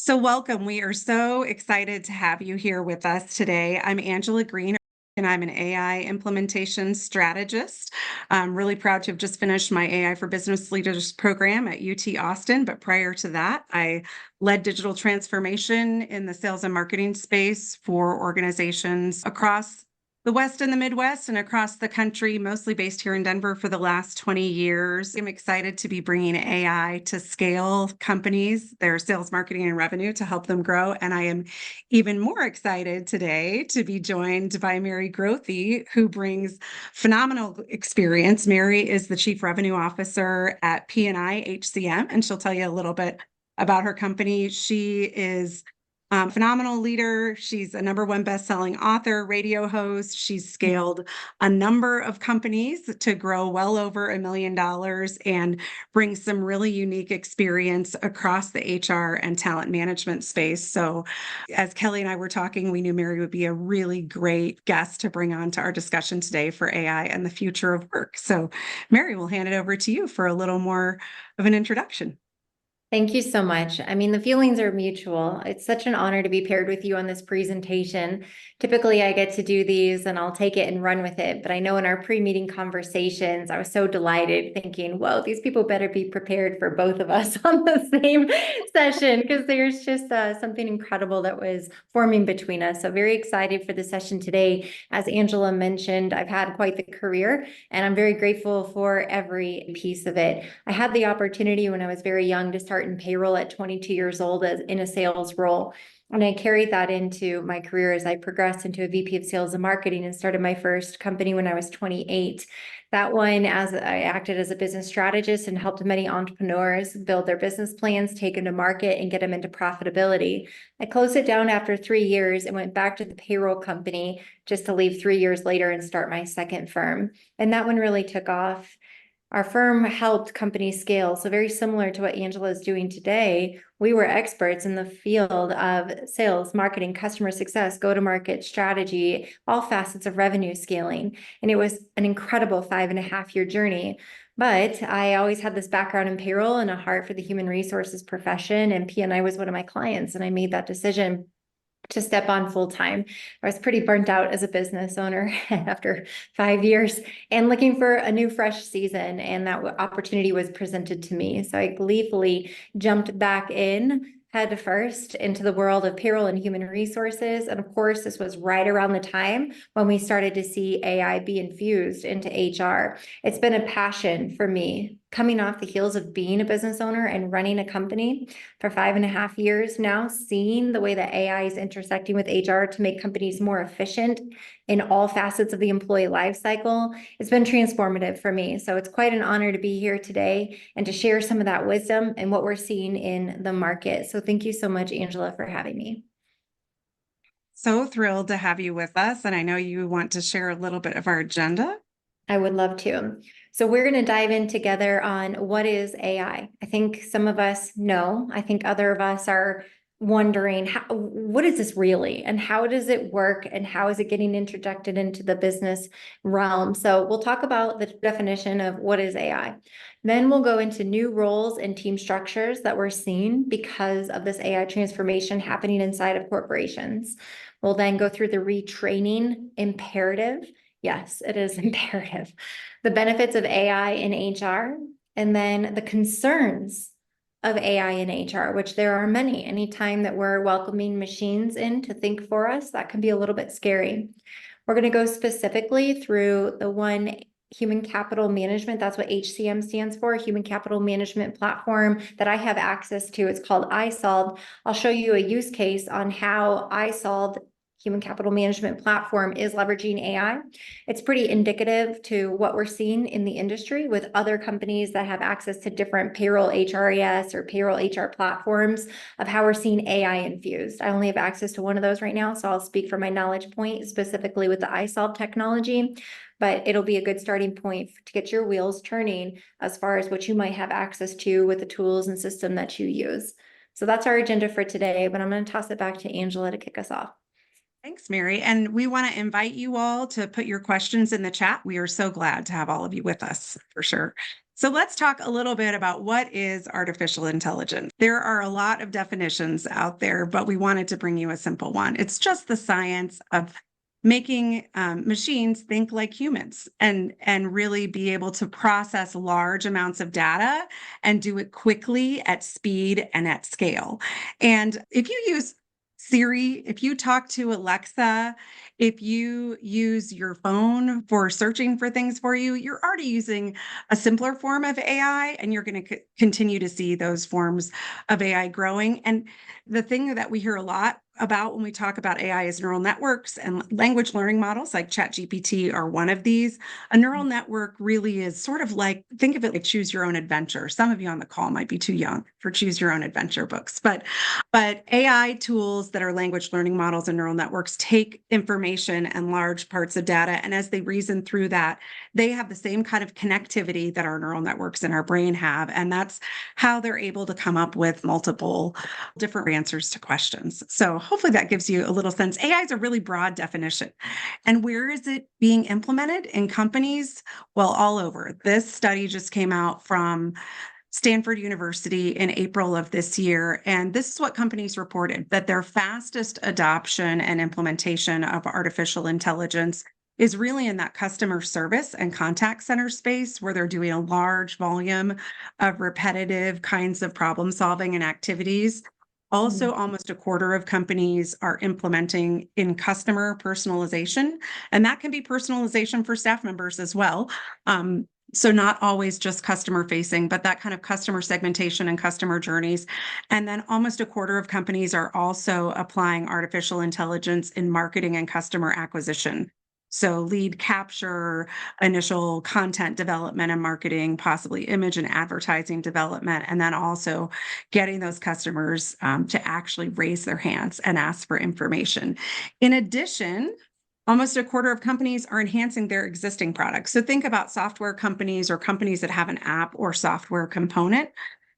So welcome. We are so excited to have you here with us today. I'm Angela Green, and I'm an AI implementation strategist. I'm really proud to have just finished my AI for Business Leaders program at UT Austin. But prior to that, I led digital transformation in the sales and marketing space for organizations across the West and the Midwest and across the country, mostly based here in Denver for the last 20 years. I'm excited to be bringing AI to scale companies, their sales, marketing, and revenue to help them grow. And I am even more excited today to be joined by Mary Grothe, who brings phenomenal experience. Mary is the Chief Revenue Officer at P&I HCM, and she'll tell you a little bit about her company. She is phenomenal leader. She's a #1 best-selling author, radio host. She's scaled a number of companies to grow well over $1 million and brings some really unique experience across the HR and talent management space. So as Kelly and I were talking, we knew Mary would be a really great guest to bring on to our discussion today for AI and the future of work. So Mary, we'll hand it over to you for a little more of an introduction. Thank you so much. I mean, the feelings are mutual. It's such an honor to be paired with you on this presentation. Typically, I get to do these and I'll take it and run with it. But I know in our pre-meeting conversations, I was so delighted thinking, whoa, these people better be prepared for both of us on the same session, because there's just something incredible that was forming between us. So very excited for the session today. As Angela mentioned, I've had quite the career and I'm very grateful for every piece of it. I had the opportunity when I was very young to start in payroll at 22 years old as in a sales role. And I carried that into my career as I progressed into a VP of sales and marketing and started my first company when I was 28. That one, as I acted as a business strategist and helped many entrepreneurs build their business plans, take them to market and get them into profitability. I closed it down after 3 years and went back to the payroll company just to leave 3 years later and start my second firm. And that one really took off. Our firm helped companies scale. So very similar to what Angela is doing today, we were experts in the field of sales, marketing, customer success, go-to-market strategy, all facets of revenue scaling. And it was an incredible 5.5-year journey. But I always had this background in payroll and a heart for the human resources profession. And P&I was one of my clients. And I made that decision to step on full time. I was pretty burnt out as a business owner after 5 years and looking for a new fresh season. And that opportunity was presented to me. So I gleefully jumped back in head first into the world of payroll and human resources. And of course, this was right around the time when we started to see AI be infused into HR. It's been a passion for me coming off the heels of being a business owner and running a company for 5.5 years now, seeing the way that AI is intersecting with HR to make companies more efficient in all facets of the employee lifecycle. It's been transformative for me. So it's quite an honor to be here today and to share some of that wisdom and what we're seeing in the market. So thank you so much, Angela, for having me. So thrilled to have you with us. And I know you want to share a little bit of our agenda. I would love to. So we're going to dive in together on what is AI. I think some of us know. I think other of us are wondering, what is this really? And how does it work? And how is it getting introduced into the business realm? So we'll talk about the definition of what is AI. Then we'll go into new roles and team structures that we're seeing because of this AI transformation happening inside of corporations. We'll then go through the retraining imperative. Yes, it is imperative. The benefits of AI in HR, and then the concerns of AI in HR, which there are many. Anytime that we're welcoming machines in to think for us, that can be a little bit scary. We're going to go specifically through the one human capital management. That's what HCM stands for, human capital management platform that I have access to. It's called iSolved. I'll show you a use case on how iSolved human capital management platform is leveraging AI. It's pretty indicative to what we're seeing in the industry with other companies that have access to different payroll HRIS or payroll HR platforms of how we're seeing AI infused. I only have access to one of those right now, so I'll speak from my knowledge point specifically with the iSolve technology, but it'll be a good starting point to get your wheels turning as far as what you might have access to with the tools and system that you use. So that's our agenda for today, but I'm going to toss it back to Angela to kick us off. Thanks, Mary. And we want to invite you all to put your questions in the chat. We are so glad to have all of you with us for sure. So let's talk a little bit about what is artificial intelligence. There are a lot of definitions out there, but we wanted to bring you a simple one. It's just the science of making machines think like humans and really be able to process large amounts of data and do it quickly at speed and at scale. And if you use Siri, if you talk to Alexa, if you use your phone for searching for things for you, you're already using a simpler form of AI, and you're going to continue to see those forms of AI growing. And the thing that we hear a lot about when we talk about AI is neural networks, and language learning models like ChatGPT are one of these. A neural network really is sort of like, think of it like choose your own adventure. Some of you on the call might be too young for choose your own adventure books, but AI tools that are language learning models and neural networks take information and large parts of data, and as they reason through that, they have the same kind of connectivity that our neural networks in our brain have, and that's how they're able to come up with multiple different answers to questions. So hopefully that gives you a little sense. AI is a really broad definition. And where is it being implemented in companies? Well, all over. This study just came out from Stanford University in April of this year. And this is what companies reported, that their fastest adoption and implementation of artificial intelligence is really in that customer service and contact center space, where they're doing a large volume of repetitive kinds of problem solving and activities. Also, almost a quarter of companies are implementing in customer personalization, and that can be personalization for staff members as well. So not always just customer facing, but that kind of customer segmentation and customer journeys. And then almost a quarter of companies are also applying artificial intelligence in marketing and customer acquisition. So lead capture, initial content development and marketing, possibly image and advertising development, and then also getting those customers to actually raise their hands and ask for information. In addition, almost a quarter of companies are enhancing their existing products. So think about software companies or companies that have an app or software component.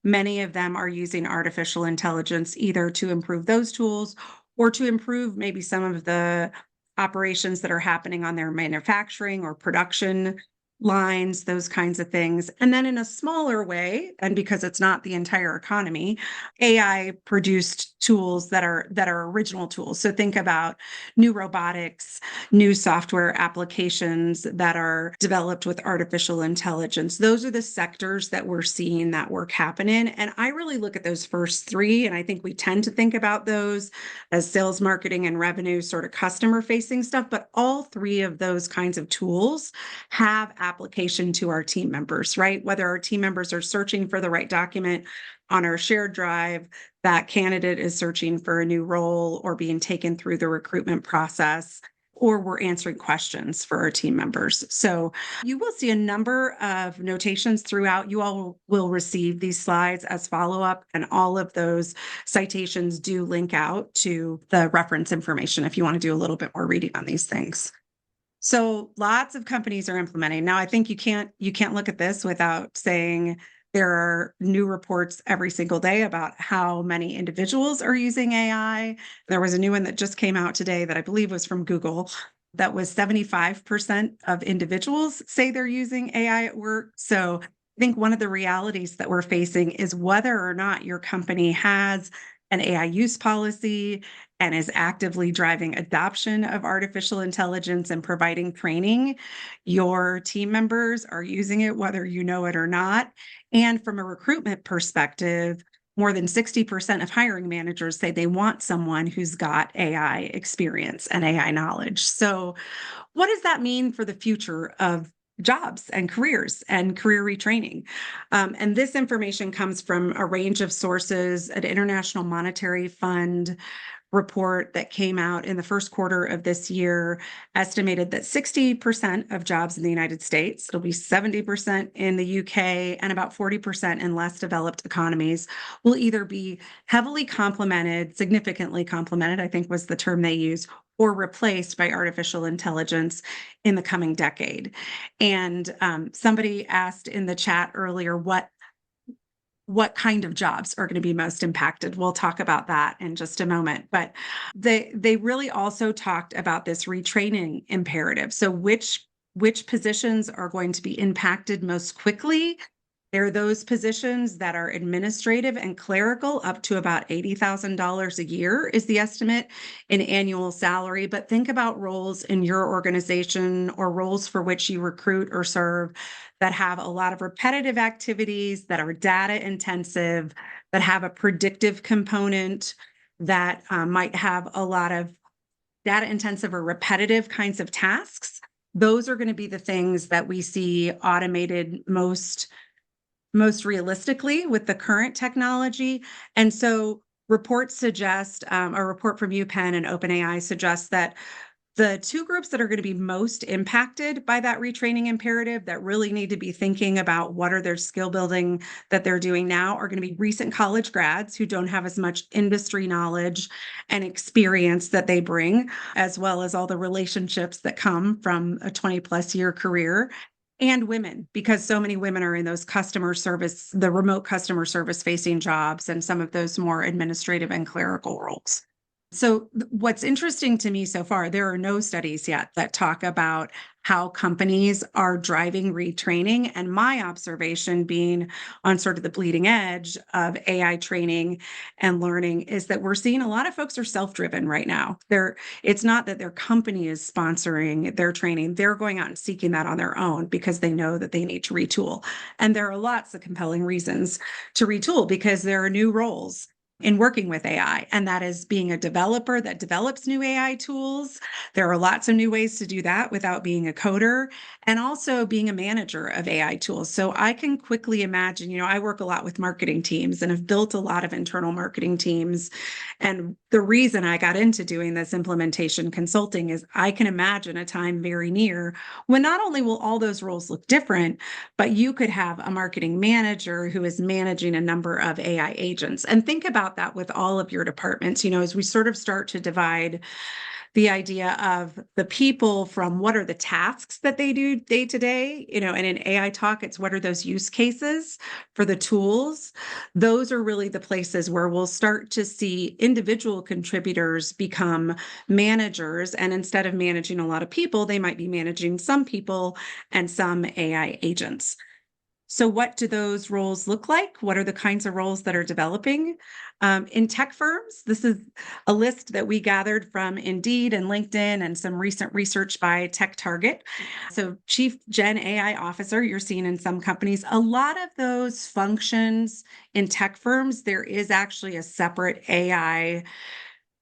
Many of them are using artificial intelligence either to improve those tools or to improve maybe some of the operations that are happening on their manufacturing or production lines, those kinds of things. And then in a smaller way, and because it's not the entire economy, AI produced tools that are original tools. So think about new robotics, new software applications that are developed with artificial intelligence. Those are the sectors that we're seeing that work happen in. And I really look at those first three, and I think we tend to think about those as sales, marketing, and revenue, sort of customer facing stuff. But all three of those kinds of tools have application to our team members, right? Whether our team members are searching for the right document on our shared drive, that candidate is searching for a new role or being taken through the recruitment process, or we're answering questions for our team members. So you will see a number of notations throughout. You all will receive these slides as follow-up, and all of those citations do link out to the reference information if you want to do a little bit more reading on these things. So lots of companies are implementing. Now, I think you can't look at this without saying there are new reports every single day about how many individuals are using AI. There was a new one that just came out today that I believe was from Google that was 75% of individuals say they're using AI at work. So I think one of the realities that we're facing is whether or not your company has an AI use policy and is actively driving adoption of artificial intelligence and providing training. Your team members are using it, whether you know it or not. And from a recruitment perspective, more than 60% of hiring managers say they want someone who's got AI experience and AI knowledge. So what does that mean for the future of jobs and careers and career retraining? And this information comes from a range of sources. An International Monetary Fund report that came out in the first quarter of this year estimated that 60% of jobs in the United States, it'll be 70% in the UK and about 40% in less developed economies, will either be heavily complemented, significantly complemented, I think was the term they use, or replaced by artificial intelligence in the coming decade. And somebody asked in the chat earlier, what kind of jobs are going to be most impacted? We'll talk about that in just a moment. But they really also talked about this retraining imperative. So which positions are going to be impacted most quickly There are those positions that are administrative and clerical, up to about $80,000 a year is the estimate in annual salary. But think about roles in your organization or roles for which you recruit or serve that have a lot of repetitive activities, that are data intensive, that have a predictive component, that might have a lot of data intensive or repetitive kinds of tasks. Those are going to be the things that we see automated most realistically with the current technology. And so reports suggest, a report from UPenn and OpenAI suggests that the two groups that are going to be most impacted by that retraining imperative, that really need to be thinking about what are their skill building that they're doing now, are going to be recent college grads who don't have as much industry knowledge and experience that they bring, as well as all the relationships that come from a 20+ year career. And women, because so many women are in those customer service, the remote customer service facing jobs, and some of those more administrative and clerical roles. So what's interesting to me so far, there are no studies yet that talk about how companies are driving retraining. And my observation, being on sort of the bleeding edge of AI training and learning, is that we're seeing a lot of folks are self-driven right now. It's not that their company is sponsoring their training. They're going out and seeking that on their own because they know that they need to retool. And there are lots of compelling reasons to retool, because there are new roles in working with AI, and that is being a developer that develops new AI tools. There are lots of new ways to do that without being a coder, and also being a manager of AI tools. So I can quickly imagine, I work a lot with marketing teams and have built a lot of internal marketing teams. And the reason I got into doing this implementation consulting is I can imagine a time very near when not only will all those roles look different, but you could have a marketing manager who is managing a number of AI agents. And think about that with all of your departments, as we sort of start to divide the idea of the people from what are the tasks that they do day to day, and in AI talk, it's what are those use cases for the tools. Those are really the places where we'll start to see individual contributors become managers. And instead of managing a lot of people, they might be managing some people and some AI agents. So what do those roles look like? What are the kinds of roles that are developing? In tech firms, this is a list that we gathered from Indeed and LinkedIn and some recent research by Tech Target. So Chief Gen AI Officer, you're seeing in some companies. A lot of those functions in tech firms, there is actually a separate AI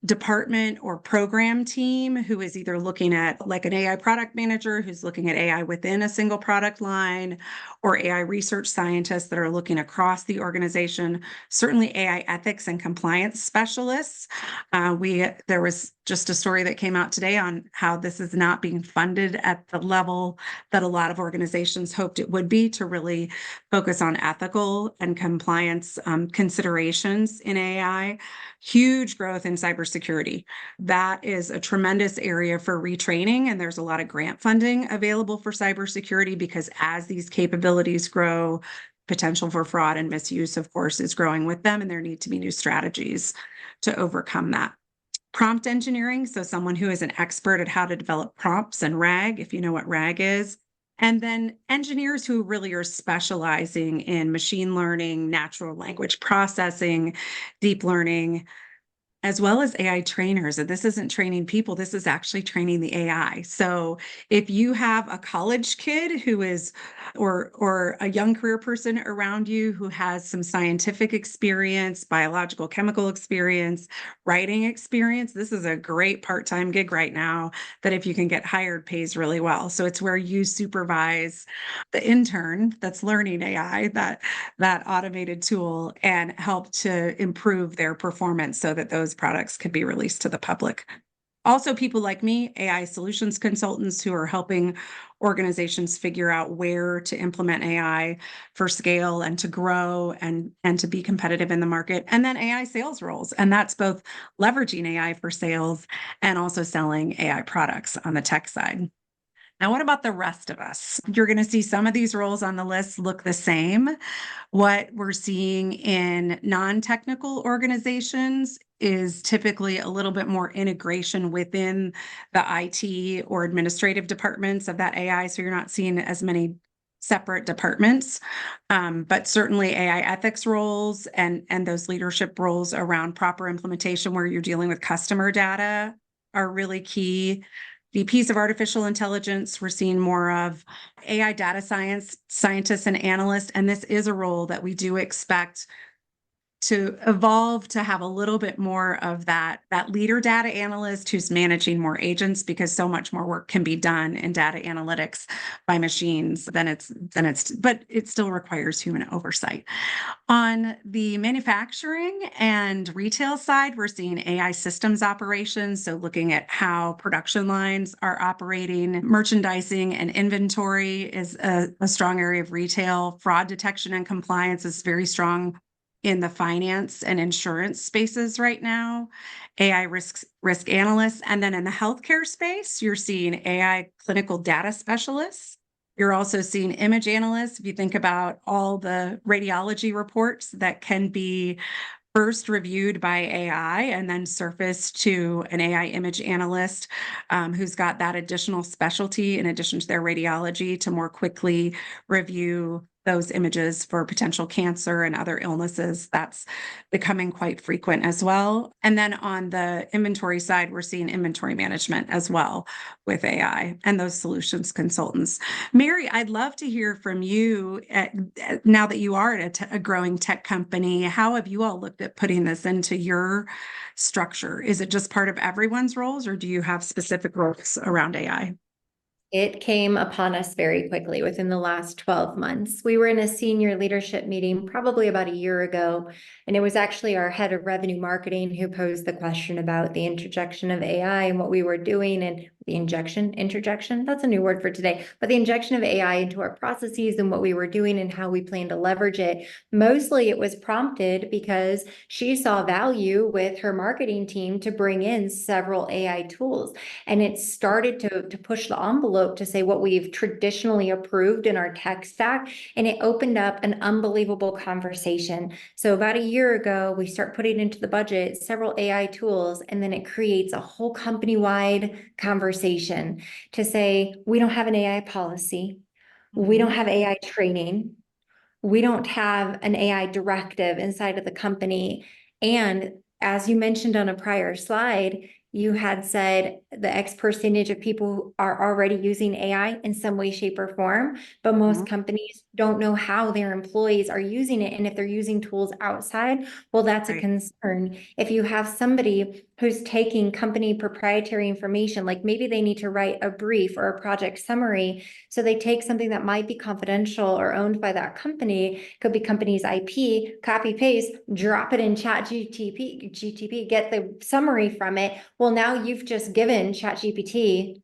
department or program team who is either looking at, like, an AI product manager who's looking at AI within a single product line, or AI research scientists that are looking across the organization. Certainly AI ethics and compliance specialists. There was just a story that came out today on how this is not being funded at the level that a lot of organizations hoped it would be, to really focus on ethical and compliance considerations in AI. Huge growth in cybersecurity. That is a tremendous area for retraining, and there's a lot of grant funding available for cybersecurity, because as these capabilities grow, potential for fraud and misuse, of course, is growing with them, and there need to be new strategies to overcome that. Prompt engineering, so someone who is an expert at how to develop prompts and RAG, if you know what RAG is. And then engineers who really are specializing in machine learning, natural language processing, deep learning, as well as AI trainers. And this isn't training people, this is actually training the AI. So if you have a college kid who is, or a young career person around you who has some scientific experience, biological, chemical experience, writing experience, this is a great part-time gig right now that, if you can get hired, pays really well. So it's where you supervise the intern that's learning AI, that automated tool, and help to improve their performance so that those products can be released to the public. Also, people like me, AI solutions consultants, who are helping organizations figure out where to implement AI for scale and to grow and to be competitive in the market. And then AI sales roles. And that's both leveraging AI for sales and also selling AI products on the tech side. Now, what about the rest of us? You're going to see some of these roles on the list look the same. What we're seeing in non-technical organizations is typically a little bit more integration within the IT or administrative departments of that AI. So you're not seeing as many separate departments. But certainly AI ethics roles and those leadership roles around proper implementation where you're dealing with customer data are really key. The piece of artificial intelligence, we're seeing more of AI data scientists and analysts, and this is a role that we do expect to evolve to have a little bit more of that leader data analyst who's managing more agents, because so much more work can be done in data analytics by machines but it still requires human oversight. On the manufacturing and retail side, we're seeing AI systems operations, so looking at how production lines are operating. Merchandising and inventory is a strong area of retail. Fraud detection and compliance is very strong in the finance and insurance spaces right now. AI risk analysts. And then in the healthcare space, you're seeing AI clinical data specialists. You're also seeing image analysts. If you think about all the radiology reports that can be first reviewed by AI and then surfaced to an AI image analyst who's got that additional specialty in addition to their radiology to more quickly review those images for potential cancer and other illnesses. That's becoming quite frequent as well. And then on the inventory side, we're seeing inventory management as well with AI and those solutions consultants. Mary, I'd love to hear from you now that you are at a growing tech company. How have you all looked at putting this into your structure? Is it just part of everyone's roles, or do you have specific roles around AI? It came upon us very quickly within the last 12 months. We were in a senior leadership meeting probably about a year ago, and it was actually our head of revenue marketing who posed the question about the interjection of AI and what we were doing, and the interjection, that's a new word for today, but the injection of AI into our processes and what we were doing and how we plan to leverage it. Mostly it was prompted because she saw value with her marketing team to bring in several AI tools. And it started to push the envelope to say what we've traditionally approved in our tech stack. And it opened up an unbelievable conversation. So about a year ago, we start putting into the budget several AI tools, and then it creates a whole company-wide conversation to say, we don't have an AI policy. We don't have AI training. We don't have an AI directive inside of the company. And as you mentioned on a prior slide, you had said the X percentage of people are already using AI in some way, shape, or form, but most companies don't know how their employees are using it. And if they're using tools outside, well, that's a concern. If you have somebody who's taking company proprietary information, like maybe they need to write a brief or a project summary, so they take something that might be confidential or owned by that company, could be company's IP, copy paste, drop it in GTP, get the summary from it. Well, now you've just given ChatGPT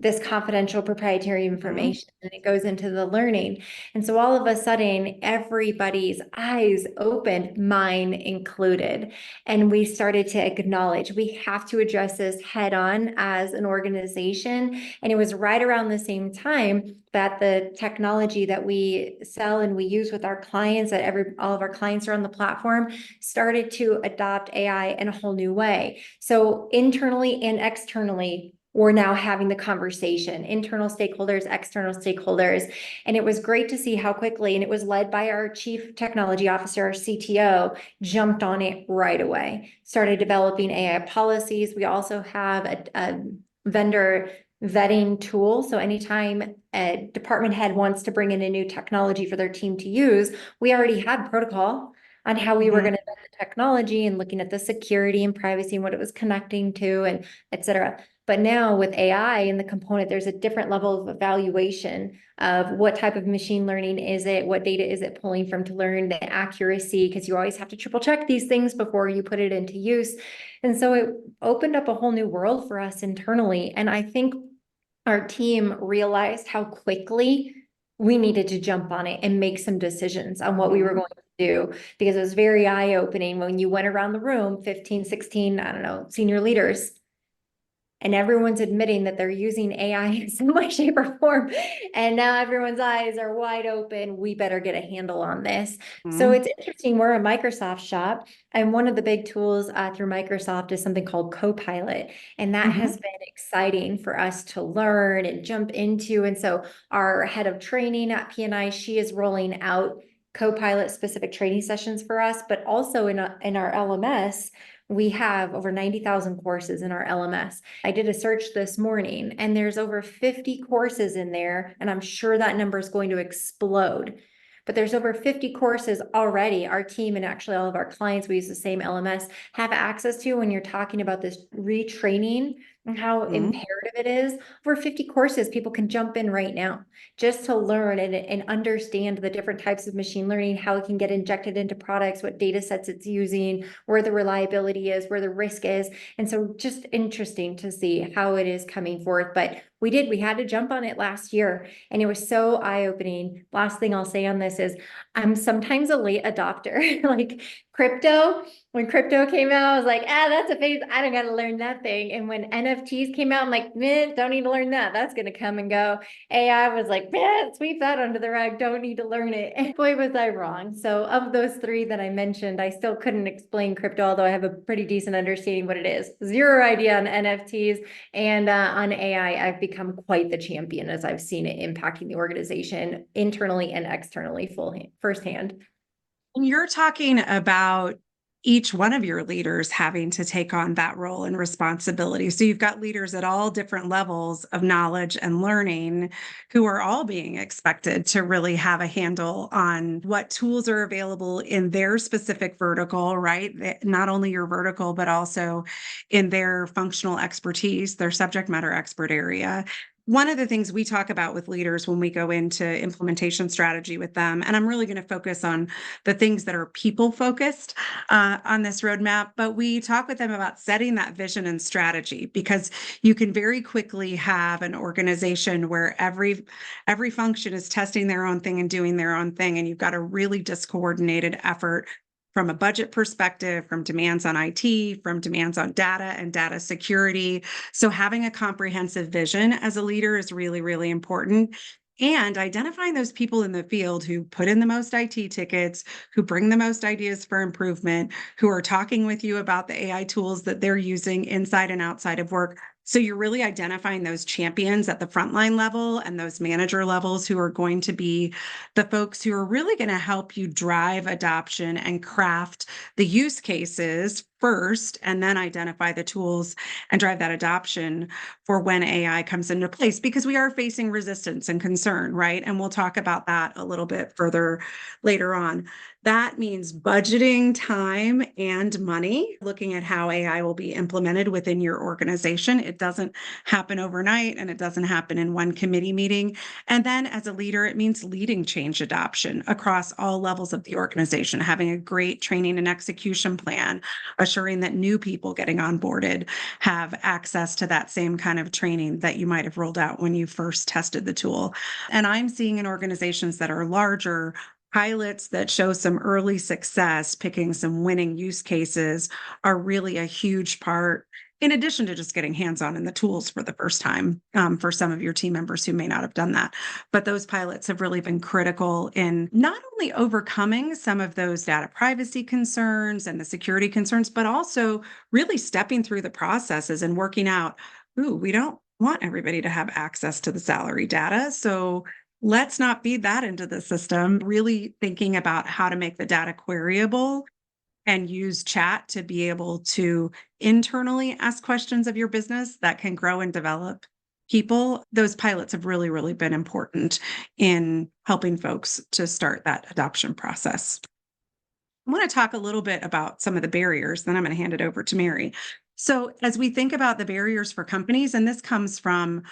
this confidential proprietary information, and it goes into the learning. And so all of a sudden, everybody's eyes opened, mine included. And we started to acknowledge we have to address this head on as an organization. And it was right around the same time that the technology that we sell and we use with our clients, that all of our clients are on the platform, started to adopt AI in a whole new way. So internally and externally, we're now having the conversation, internal stakeholders, external stakeholders. And it was great to see how quickly, and it was led by our chief technology officer, our CTO, jumped on it right away, started developing AI policies. We also have a vendor vetting tool. So anytime a department head wants to bring in a new technology for their team to use, we already had protocol on how we were going to vet the technology and looking at the security and privacy and what it was connecting to, and et cetera. But now with AI and the component, there's a different level of evaluation of what type of machine learning is it, what data is it pulling from to learn the accuracy, because you always have to triple check these things before you put it into use. And so it opened up a whole new world for us internally. And I think our team realized how quickly we needed to jump on it and make some decisions on what we were going to do, because it was very eye-opening when you went around the room, 15, 16, I don't know, senior leaders. and everyone's admitting that they're using AI in some way, shape, or form. And now everyone's eyes are wide open. We better get a handle on this. So it's interesting. We're a Microsoft shop, and one of the big tools through Microsoft is something called Copilot. And that has been exciting for us to learn and jump into. And so our head of training at P&I, she is rolling out Copilot specific training sessions for us, but also in our LMS, we have over 90,000 courses in our LMS. I did a search this morning and there's over 50 courses in there, and I'm sure that number is going to explode. But there's over 50 courses already. Our team and actually all of our clients, we use the same LMS, have access to when you're talking about this retraining and how imperative it is. Over 50 courses, people can jump in right now just to learn and understand the different types of machine learning, how it can get injected into products, what data sets it's using, where the reliability is, where the risk is. And so just interesting to see how it is coming forth. But we had to jump on it last year, and it was so eye-opening. Last thing I'll say on this is I'm sometimes a late adopter. Like crypto, when crypto came out, I was like, that's a phase. I don't got to learn that thing. And when NFTs came out, I'm like, don't need to learn that. That's going to come and go. AI was like, sweep that under the rug. Don't need to learn it. And boy, was I wrong. So of those three that I mentioned, I still couldn't explain crypto, although I have a pretty decent understanding what it is. Zero idea on NFTs, and on AI, I've become quite the champion as I've seen it impacting the organization internally and externally firsthand. And you're talking about each one of your leaders having to take on that role and responsibility. So you've got leaders at all different levels of knowledge and learning who are all being expected to really have a handle on what tools are available in their specific vertical, right? Not only your vertical, but also in their functional expertise, their subject matter expert area. One of the things we talk about with leaders when we go into implementation strategy with them, and I'm really going to focus on the things that are people focused on this roadmap, but we talk with them about setting that vision and strategy, because you can very quickly have an organization where every function is testing their own thing and doing their own thing, and you've got a really discoordinated effort from a budget perspective, from demands on IT, from demands on data and data security. So having a comprehensive vision as a leader is really, really important. And identifying those people in the field who put in the most IT tickets, who bring the most ideas for improvement, who are talking with you about the AI tools that they're using inside and outside of work. So you're really identifying those champions at the frontline level and those manager levels who are going to be the folks who are really going to help you drive adoption and craft the use cases first, and then identify the tools and drive that adoption for when AI comes into place, because we are facing resistance and concern, right? And we'll talk about that a little bit further later on. That means budgeting time and money, looking at how AI will be implemented within your organization. It doesn't happen overnight, and it doesn't happen in one committee meeting. And then as a leader, it means leading change adoption across all levels of the organization, having a great training and execution plan, assuring that new people getting onboarded have access to that same kind of training that you might have rolled out when you first tested the tool. And I'm seeing in organizations that are larger, pilots that show some early success, picking some winning use cases, are really a huge part, in addition to just getting hands-on in the tools for the first time, for some of your team members who may not have done that. But those pilots have really been critical in not only overcoming some of those data privacy concerns and the security concerns, but also really stepping through the processes and working out, we don't want everybody to have access to the salary data. So let's not feed that into the system. Really thinking about how to make the data queryable and use chat to be able to internally ask questions of your business that can grow and develop people. Those pilots have really, really been important in helping folks to start that adoption process. I want to talk a little bit about some of the barriers, then I'm going to hand it over to Mary. So as we think about the barriers for companies, and this comes from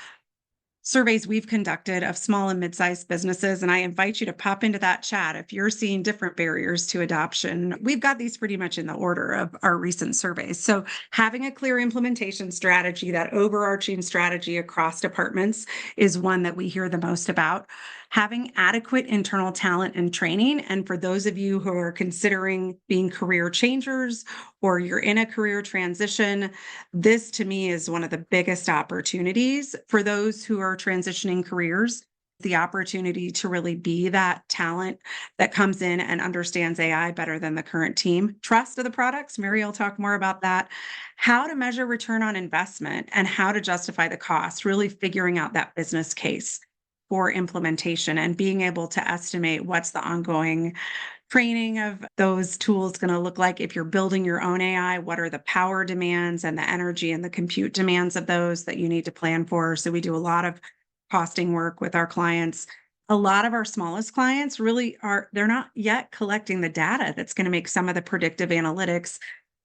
surveys we've conducted of small and mid-sized businesses, and I invite you to pop into that chat if you're seeing different barriers to adoption. We've got these pretty much in the order of our recent surveys. So having a clear implementation strategy, that overarching strategy across departments, is one that we hear the most about. having adequate internal talent and training. And for those of you who are considering being career changers or you're in a career transition, this to me is one of the biggest opportunities for those who are transitioning careers. The opportunity to really be that talent that comes in and understands AI better than the current team. Trust of the products, Mary will talk more about that. How to measure return on investment and how to justify the cost, really figuring out that business case for implementation and being able to estimate what's the ongoing training of those tools going to look like. If you're building your own AI, what are the power demands and the energy and the compute demands of those that you need to plan for? So we do a lot of costing work with our clients. A lot of our smallest clients really they're not yet collecting the data that's going to make some of the predictive analytics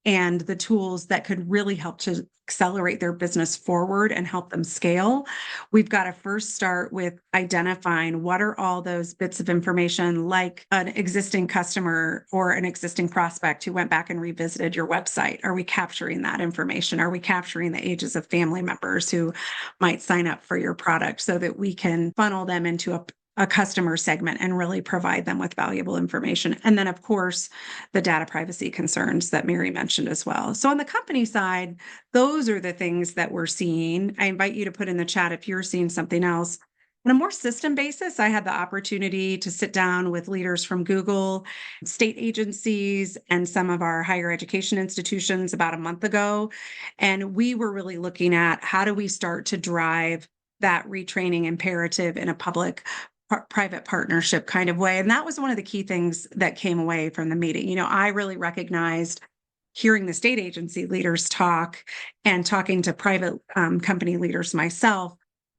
and the tools that could really help to accelerate their business forward and help them scale. We've got to first start with identifying what are all those bits of information, like an existing customer or an existing prospect who went back and revisited your website. Are we capturing that information? Are we capturing the ages of family members who might sign up for your product so that we can funnel them into a customer segment and really provide them with valuable information? And then, of course, the data privacy concerns that Mary mentioned as well. So on the company side, those are the things that we're seeing. I invite you to put in the chat if you're seeing something else. On a more system basis, I had the opportunity to sit down with leaders from Google, state agencies, and some of our higher education institutions about a month ago. And we were really looking at how do we start to drive that retraining imperative in a public private partnership kind of way. And that was one of the key things that came away from the meeting. I really recognized hearing the state agency leaders talk and talking to private company leaders myself,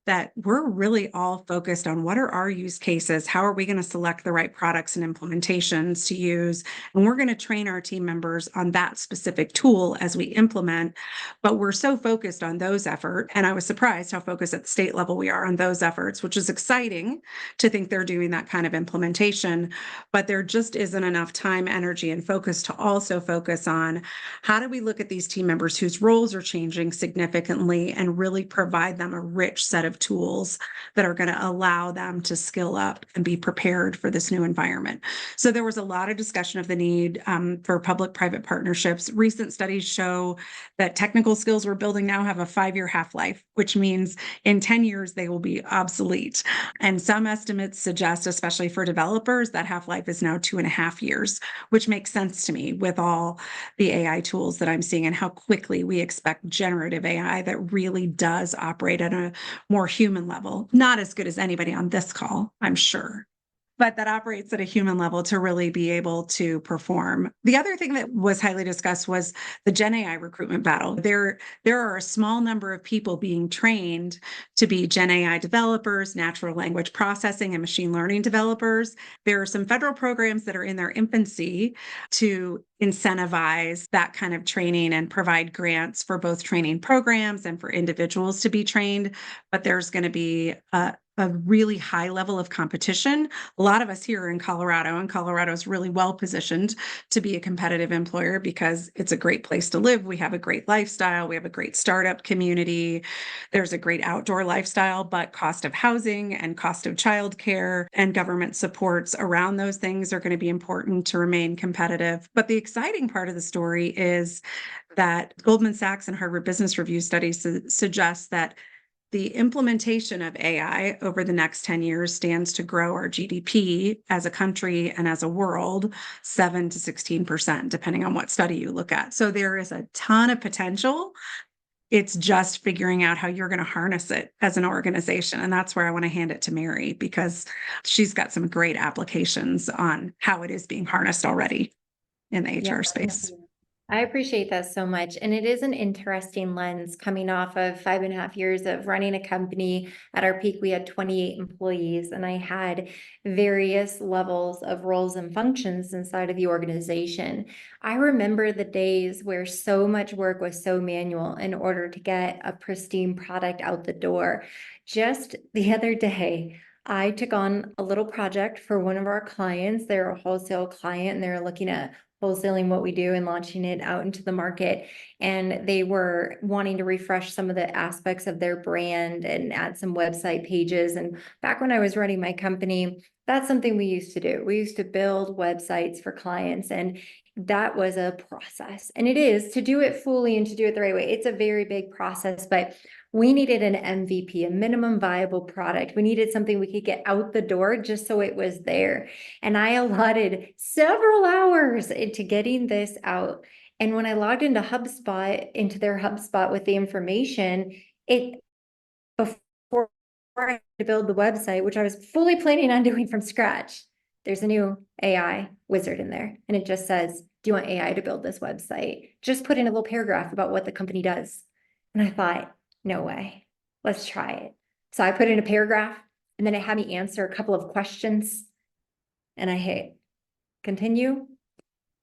that we're really all focused on what are our use cases? How are we going to select the right products and implementations to use? And we're going to train our team members on that specific tool as we implement. But we're so focused on those efforts. And I was surprised how focused at the state level we are on those efforts, which is exciting to think they're doing that kind of implementation. But there just isn't enough time, energy, and focus to also focus on how do we look at these team members whose roles are changing significantly and really provide them a rich set of tools that are going to allow them to skill up and be prepared for this new environment. So there was a lot of discussion of the need for public-private partnerships. Recent studies show that technical skills we're building now have a 5-year half-life, which means in 10 years they will be obsolete. And some estimates suggest, especially for developers, that half-life is now 2.5 years, which makes sense to me with all the AI tools that I'm seeing and how quickly we expect generative AI that really does operate at a more human level. Not as good as anybody on this call, I'm sure, but that operates at a human level to really be able to perform. The other thing that was highly discussed was the Gen AI recruitment battle. There are a small number of people being trained to be Gen AI developers, natural language processing, and machine learning developers. There are some federal programs that are in their infancy to incentivize that kind of training and provide grants for both training programs and for individuals to be trained. But there's going to be a really high level of competition. A lot of us here are in Colorado, and Colorado is really well positioned to be a competitive employer because it's a great place to live. We have a great lifestyle. We have a great startup community. There's a great outdoor lifestyle, but cost of housing and cost of childcare and government supports around those things are going to be important to remain competitive. But the exciting part of the story is that Goldman Sachs and Harvard Business Review studies suggest that the implementation of AI over the next 10 years stands to grow our GDP as a country and as a world 7 to 16%, depending on what study you look at. So there is a ton of potential. It's just figuring out how you're going to harness it as an organization. And that's where I want to hand it to Mary, because she's got some great applications on how it is being harnessed already in the HR space. I appreciate that so much. And it is an interesting lens coming off of 5.5 years of running a company. At our peak, we had 28 employees, and I had various levels of roles and functions inside of the organization. I remember the days where so much work was so manual in order to get a pristine product out the door. Just the other day, I took on a little project for one of our clients. They're a wholesale client, and they're looking at wholesaling what we do and launching it out into the market. And they were wanting to refresh some of the aspects of their brand and add some website pages. And back when I was running my company, that's something we used to do. We used to build websites for clients, and that was a process. And it is, to do it fully and to do it the right way, it's a very big process, but we needed an MVP, a minimum viable product. We needed something we could get out the door just so it was there. And I allotted several hours into getting this out. And when I logged into HubSpot, into their HubSpot with the information, it, before I had to build the website, which I was fully planning on doing from scratch, there's a new AI wizard in there. And it just says, do you want AI to build this website? Just put in a little paragraph about what the company does. And I thought, no way, let's try it. So I put in a paragraph, and then it had me answer a couple of questions, and I hit continue,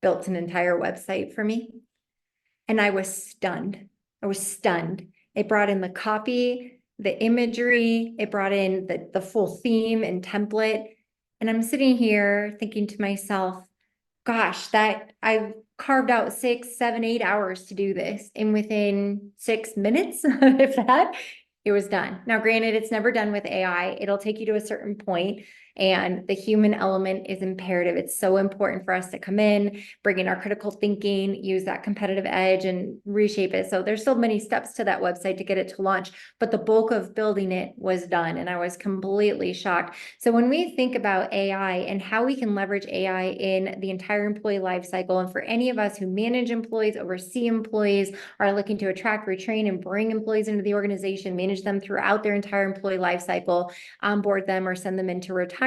built an entire website for me. And I was stunned. I was stunned. It brought in the copy, the imagery, it brought in the full theme and template. And I'm sitting here thinking to myself, gosh, that I've carved out 6, 7, 8 hours to do this. And within 6 minutes, if that, it was done. Now, granted, it's never done with AI. It'll take you to a certain point, and the human element is imperative. It's so important for us to come in, bring in our critical thinking, use that competitive edge and reshape it. So there's still many steps to that website to get it to launch, but the bulk of building it was done, and I was completely shocked. So when we think about AI and how we can leverage AI in the entire employee life cycle, and for any of us who manage employees, oversee employees, are looking to attract, retrain, and bring employees into the organization, manage them throughout their entire employee life cycle, onboard them or send them into retirement,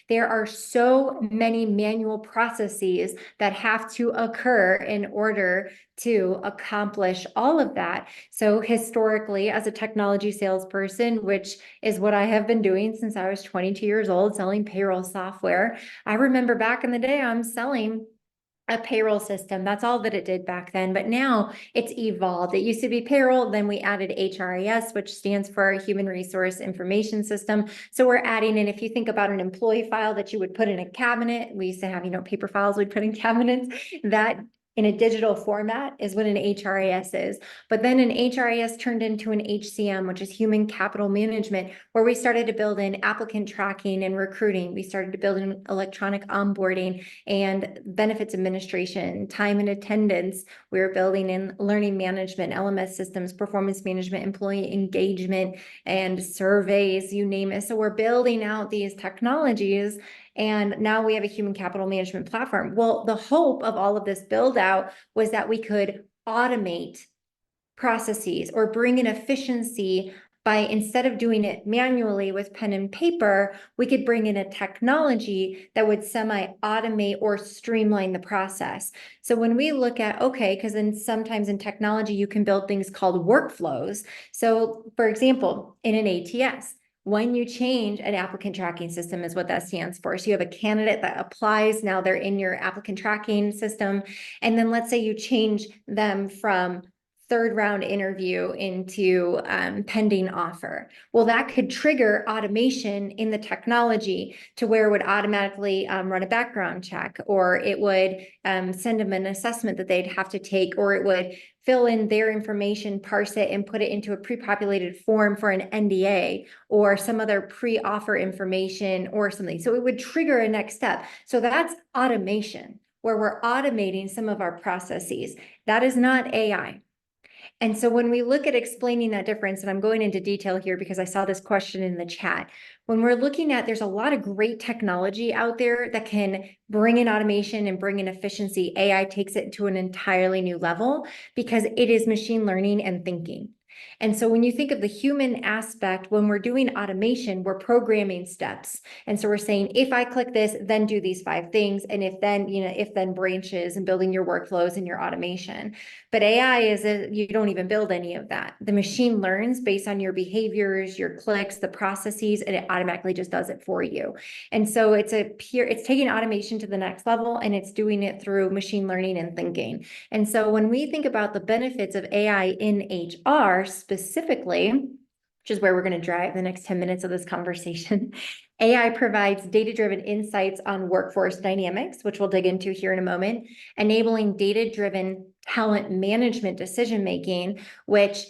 there are so many manual processes that have to occur in order to accomplish all of that. So historically, as a technology salesperson, which is what I have been doing since I was 22 years old, selling payroll software, I remember back in the day, I'm selling a payroll system. That's all that it did back then. But now it's evolved. It used to be payroll. Then we added HRIS, which stands for Human Resource Information System. So we're adding in, if you think about an employee file that you would put in a cabinet, we used to have, paper files we'd put in cabinets, that in a digital format is what an HRIS is. But then an HRIS turned into an HCM, which is human capital management, where we started to build in applicant tracking and recruiting. We started to build in electronic onboarding and benefits administration, time and attendance. We were building in learning management, LMS systems, performance management, employee engagement, and surveys, you name it. So we're building out these technologies, and now we have a human capital management platform. Well, the hope of all of this build out was that we could automate processes or bring in efficiency by, instead of doing it manually with pen and paper, we could bring in a technology that would semi-automate or streamline the process. So when we look at, okay, because then sometimes in technology, you can build things called workflows. So for example, in an ATS, when you change an applicant tracking system is what that stands for. So you have a candidate that applies, now they're in your applicant tracking system. And then let's say you change them from third round interview into pending offer. Well, that could trigger automation in the technology to where it would automatically run a background check, or it would send them an assessment that they'd have to take, or it would fill in their information, parse it, and put it into a pre-populated form for an NDA or some other pre-offer information or something. So it would trigger a next step. So that's automation, where we're automating some of our processes. That is not AI. And so when we look at explaining that difference, and I'm going into detail here because I saw this question in the chat, when we're looking at, there's a lot of great technology out there that can bring in automation and bring in efficiency. AI takes it to an entirely new level because it is machine learning and thinking. And so when you think of the human aspect, when we're doing automation, we're programming steps. And so we're saying, if I click this, then do these 5 things. And if then branches, and building your workflows and your automation. But AI you don't even build any of that. The machine learns based on your behaviors, your clicks, the processes, and it automatically just does it for you. And so it's taking automation to the next level, and it's doing it through machine learning and thinking. And so when we think about the benefits of AI in HR specifically, which is where we're going to drive the next 10 minutes of this conversation, AI provides data-driven insights on workforce dynamics, which we'll dig into here in a moment, enabling data-driven talent management decision-making, which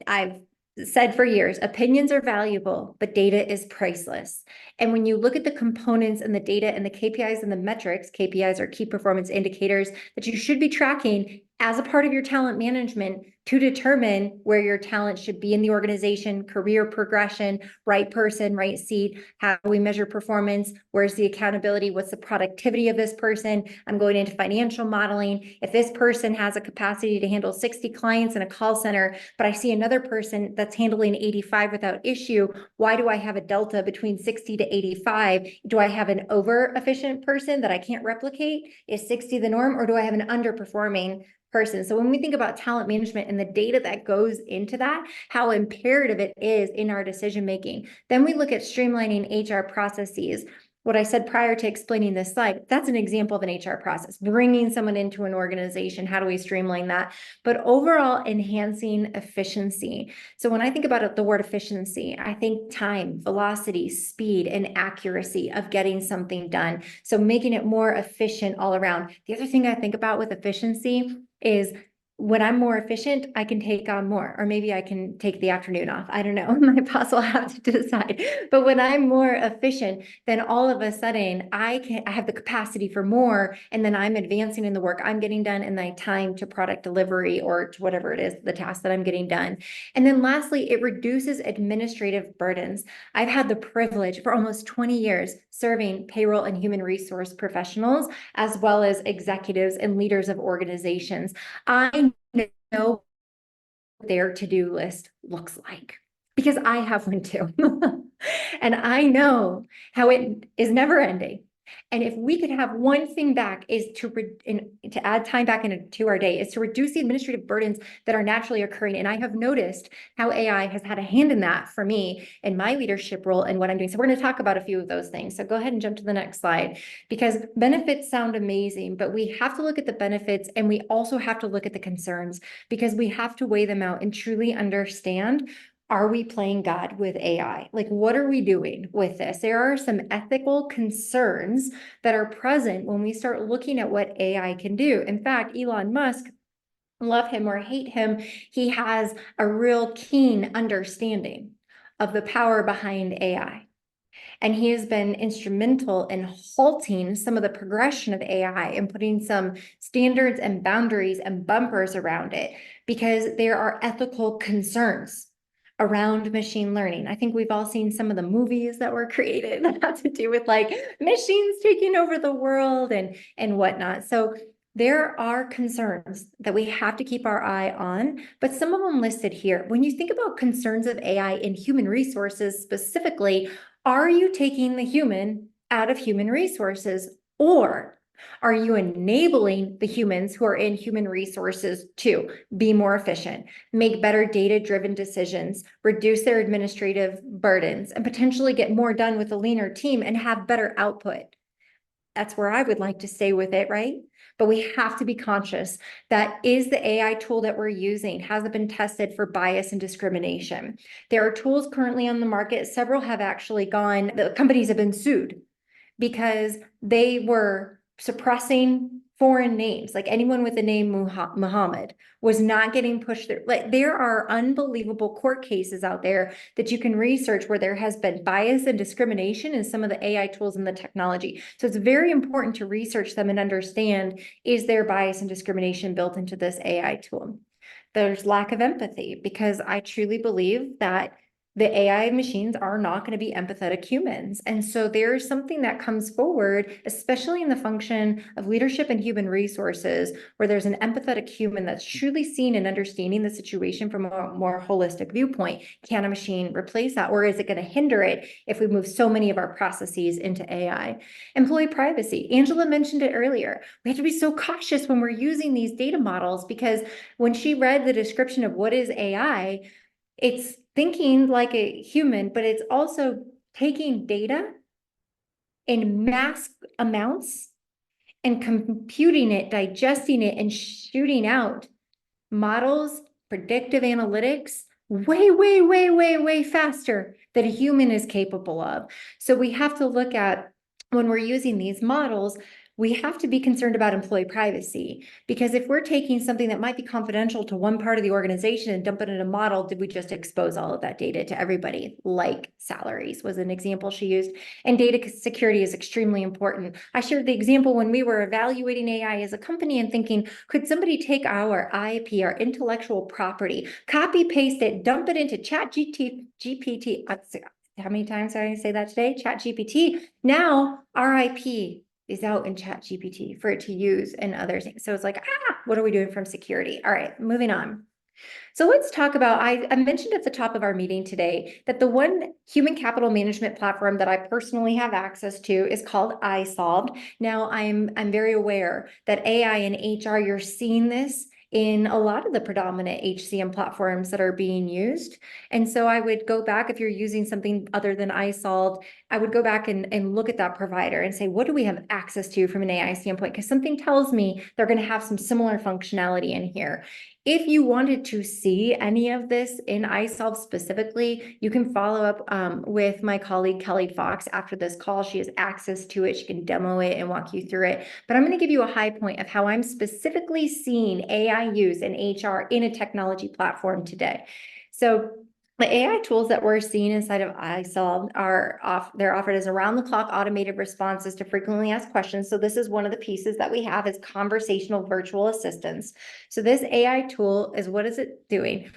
I've said for years, opinions are valuable, but data is priceless. And when you look at the components and the data and the KPIs and the metrics, KPIs are key performance indicators that you should be tracking as a part of your talent management to determine where your talent should be in the organization, career progression, right person, right seat, how we measure performance, where's the accountability, what's the productivity of this person. I'm going into financial modeling. If this person has a capacity to handle 60 clients in a call center, but I see another person that's handling 85 without issue, why do I have a delta between 60 to 85? Do I have an over efficient person that I can't replicate? Is 60 the norm, or do I have an underperforming person? So when we think about talent management and the data that goes into that, how imperative it is in our decision making. Then we look at streamlining HR processes. What I said prior to explaining this slide, that's an example of an HR process, bringing someone into an organization. How do we streamline that? But overall, enhancing efficiency. So when I think about it, the word efficiency, I think time, velocity, speed, and accuracy of getting something done. So making it more efficient all around. The other thing I think about with efficiency is when I'm more efficient, I can take on more, or maybe I can take the afternoon off. I don't know. My boss will have to decide. But when I'm more efficient, then all of a sudden I have the capacity for more, and then I'm advancing in the work I'm getting done and my time to product delivery or to whatever it is, the task that I'm getting done. And then lastly, it reduces administrative burdens. I've had the privilege for almost 20 years serving payroll and human resource professionals, as well as executives and leaders of organizations. I know what their to-do list looks like because I have one too. And I know how it is never ending. And if we could have one thing back is to add time back into our day, is to reduce the administrative burdens that are naturally occurring. And I have noticed how AI has had a hand in that for me in my leadership role and what I'm doing. So we're going to talk about a few of those things. So go ahead and jump to the next slide, because benefits sound amazing, but we have to look at the benefits and we also have to look at the concerns, because we have to weigh them out and truly understand, are we playing God with AI? Like, what are we doing with this? There are some ethical concerns that are present when we start looking at what AI can do. In fact, Elon Musk, love him or hate him, he has a real keen understanding of the power behind AI. And he has been instrumental in halting some of the progression of AI and putting some standards and boundaries and bumpers around it, because there are ethical concerns around machine learning. I think we've all seen some of the movies that were created that have to do with like machines taking over the world and whatnot. So there are concerns that we have to keep our eye on, but some of them listed here. When you think about concerns of AI in human resources specifically, are you taking the human out of human resources, or are you enabling the humans who are in human resources to be more efficient, make better data-driven decisions, reduce their administrative burdens, and potentially get more done with a leaner team and have better output? That's where I would like to stay with it, right? But we have to be conscious that is the AI tool that we're using, has it been tested for bias and discrimination? There are tools currently on the market. Several have actually gone, the companies have been sued because they were suppressing foreign names, like anyone with the name Muhammad was not getting pushed through. Like, there are unbelievable court cases out there that you can research where there has been bias and discrimination in some of the AI tools and the technology. So it's very important to research them and understand, is there bias and discrimination built into this AI tool? There's lack of empathy, because I truly believe that the AI machines are not going to be empathetic humans. And so there's something that comes forward, especially in the function of leadership and human resources, where there's an empathetic human that's truly seeing and understanding the situation from a more holistic viewpoint. Can a machine replace that? Or is it going to hinder it if we move so many of our processes into AI? Employee privacy. Angela mentioned it earlier. We have to be so cautious when we're using these data models, because when she read the description of what is AI, it's thinking like a human, but it's also taking data in mass amounts and computing it, digesting it, and shooting out models, predictive analytics way, way, way, way, way faster than a human is capable of. So we have to look at, when we're using these models, we have to be concerned about employee privacy, because if we're taking something that might be confidential to one part of the organization and dump it in a model, did we just expose all of that data to everybody? Like salaries was an example she used. And data security is extremely important. I shared the example when we were evaluating AI as a company and thinking, could somebody take our IP, our intellectual property, copy paste it, dump it into GPT? How many times did I say that today? Chat GPT. Now our IP is out in Chat GPT for it to use and other things. So it's like, what are we doing from security? All right, moving on. So let's talk about, I mentioned at the top of our meeting today that the one human capital management platform that I personally have access to is called iSolved. Now I'm very aware that AI and HR, you're seeing this in a lot of the predominant HCM platforms that are being used. And so I would go back, if you're using something other than iSolved, I would go back and look at that provider and say, what do we have access to from an AI standpoint? Because something tells me they're going to have some similar functionality in here. If you wanted to see any of this in iSolve specifically, you can follow up with my colleague, Kelly Fox, after this call. She has access to it. She can demo it and walk you through it. But I'm going to give you a high point of how I'm specifically seeing AI use in HR in a technology platform today. So the AI tools that we're seeing inside of iSolve they're offered as around-the-clock automated responses to frequently asked questions. So this is one of the pieces that we have is conversational virtual assistants. So this AI tool is, what is it doing?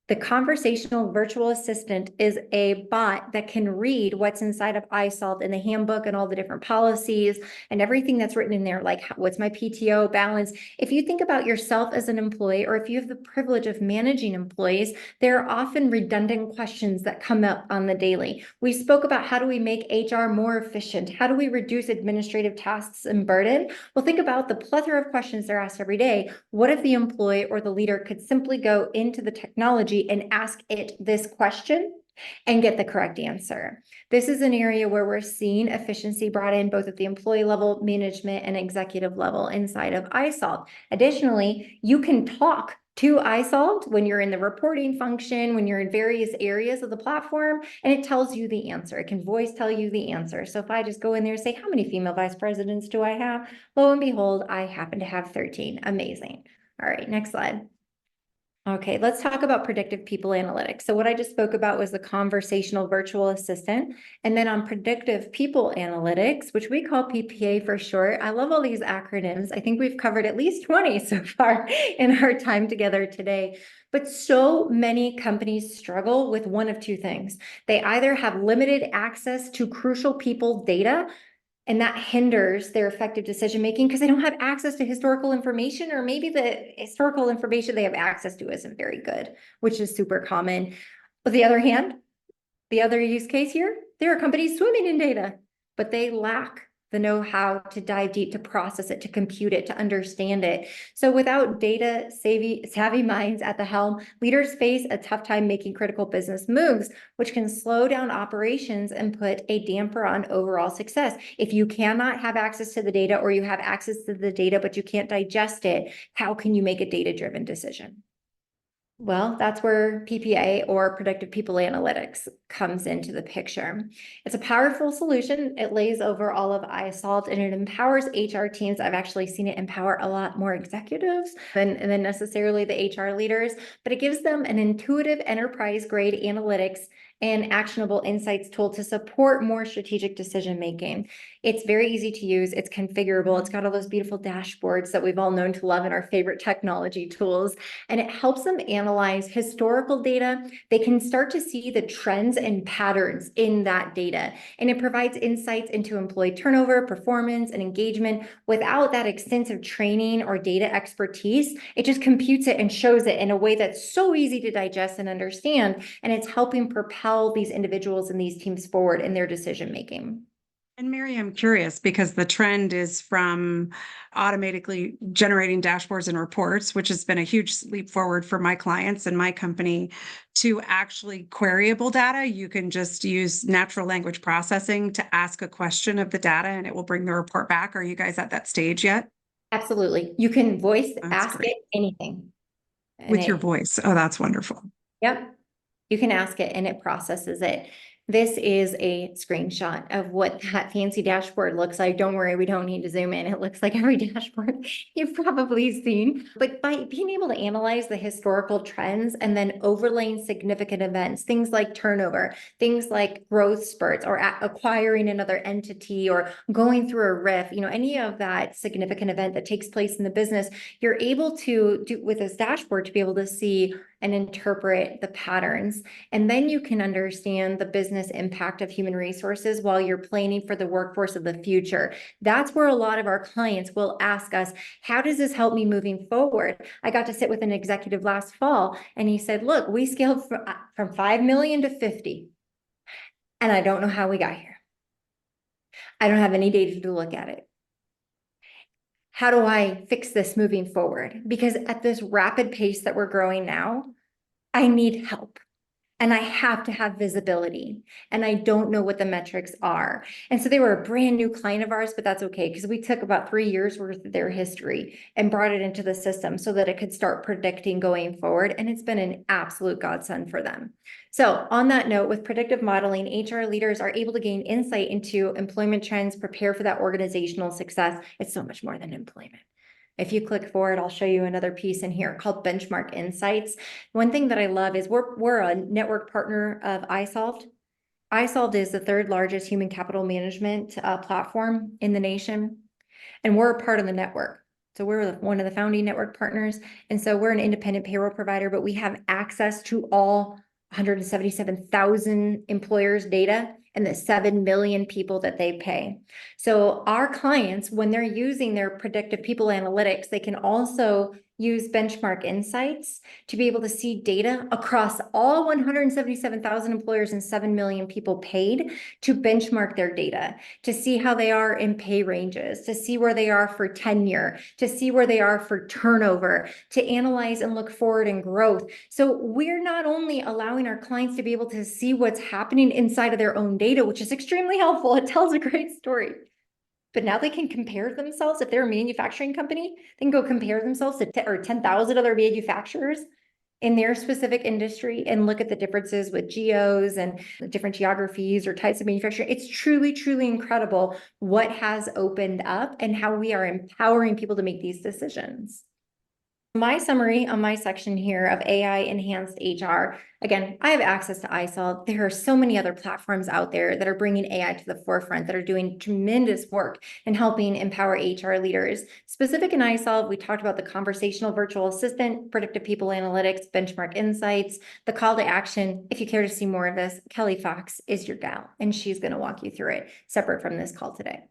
The conversational virtual assistant is a bot that can read what's inside of iSolved in the handbook and all the different policies and everything that's written in there, like what's my PTO balance. If you think about yourself as an employee, or if you have the privilege of managing employees, there are often redundant questions that come up on the daily. We spoke about how do we make HR more efficient? How do we reduce administrative tasks and burden? Well, think about the plethora of questions they're asked every day. What if the employee or the leader could simply go into the technology and ask it this question and get the correct answer? This is an area where we're seeing efficiency brought in both at the employee level, management, and executive level inside of iSolve. Additionally, you can talk to iSolved when you're in the reporting function, when you're in various areas of the platform, and it tells you the answer. It can voice tell you the answer. So if I just go in there and say, how many female vice presidents do I have? Lo and behold, I happen to have 13. Amazing. All right, next slide. Okay, let's talk about predictive people analytics. So what I just spoke about was the conversational virtual assistant. And then on predictive people analytics, which we call PPA for short. I love all these acronyms. I think we've covered at least 20 so far in our time together today. But so many companies struggle with one of two things. They either have limited access to crucial people data, and that hinders their effective decision-making because they don't have access to historical information, or maybe the historical information they have access to isn't very good, which is super common. On the other hand, the other use case here, there are companies swimming in data, but they lack the know-how to dive deep, to process it, to compute it, to understand it. So without data savvy minds at the helm, leaders face a tough time making critical business moves, which can slow down operations and put a damper on overall success. If you cannot have access to the data, or you have access to the data, but you can't digest it, how can you make a data-driven decision? Well, that's where PPA, or predictive people analytics, comes into the picture. It's a powerful solution. It lays over all of iSolved, and it empowers HR teams. I've actually seen it empower a lot more executives than necessarily the HR leaders, but it gives them an intuitive enterprise-grade analytics and actionable insights tool to support more strategic decision making. It's very easy to use. It's configurable. It's got all those beautiful dashboards that we've all known to love in our favorite technology tools. And it helps them analyze historical data. They can start to see the trends and patterns in that data. And it provides insights into employee turnover, performance, and engagement without that extensive training or data expertise. It just computes it and shows it in a way that's so easy to digest and understand. And it's helping propel these individuals and these teams forward in their decision making. And Mary, I'm curious because the trend is from automatically generating dashboards and reports, which has been a huge leap forward for my clients and my company, to actually queryable data. You can just use natural language processing to ask a question of the data and it will bring the report back. Are you guys at that stage yet? Absolutely. You can voice That's ask great. it anything. And With your voice. Oh, that's wonderful. Yep. You can ask it and it processes it. This is a screenshot of what that fancy dashboard looks like. Don't worry, we don't need to zoom in. It looks like every dashboard you've probably seen. But by being able to analyze the historical trends and then overlaying significant events, things like turnover, things like growth spurts or acquiring another entity or going through a RIF, any of that significant event that takes place in the business, you're able to do with this dashboard to be able to see and interpret the patterns. And then you can understand the business impact of human resources while you're planning for the workforce of the future. That's where a lot of our clients will ask us, how does this help me moving forward? I got to sit with an executive last fall and he said, look, we scaled from 5 million to 50. And I don't know how we got here. I don't have any data to look at it. How do I fix this moving forward? Because at this rapid pace that we're growing now, I need help and I have to have visibility and I don't know what the metrics are. And so they were a brand new client of ours, but that's okay because we took about 3 years worth of their history and brought it into the system so that it could start predicting going forward. And it's been an absolute godsend for them. So on that note, with predictive modeling, HR leaders are able to gain insight into employment trends, prepare for that organizational success. It's so much more than employment. If you click forward, I'll show you another piece in here called Benchmark Insights. One thing that I love is we're a network partner of iSolved. iSolved is the third largest human capital management platform in the nation, and we're a part of the network. So we're one of the founding network partners. And so we're an independent payroll provider, but we have access to all 177,000 employers' data and the 7 million people that they pay. So our clients, when they're using their predictive people analytics, they can also use benchmark insights to be able to see data across all 177,000 employers and 7 million people paid to benchmark their data, to see how they are in pay ranges, to see where they are for tenure, to see where they are for turnover, to analyze and look forward in growth. So we're not only allowing our clients to be able to see what's happening inside of their own data, which is extremely helpful. It tells a great story. But now they can compare themselves. If they're a manufacturing company, they can go compare themselves to 10,000 other manufacturers in their specific industry and look at the differences with geos and different geographies or types of manufacturing. It's truly, truly incredible what has opened up and how we are empowering people to make these decisions. My summary on my section here of AI enhanced HR, again, I have access to iSolve. There are so many other platforms out there that are bringing AI to the forefront that are doing tremendous work in helping empower HR leaders. Specific in iSolve, we talked about the conversational virtual assistant, predictive people analytics, benchmark insights, the call to action. If you care to see more of this, Kelly Fox is your gal, and she's going to walk you through it separate from this call today.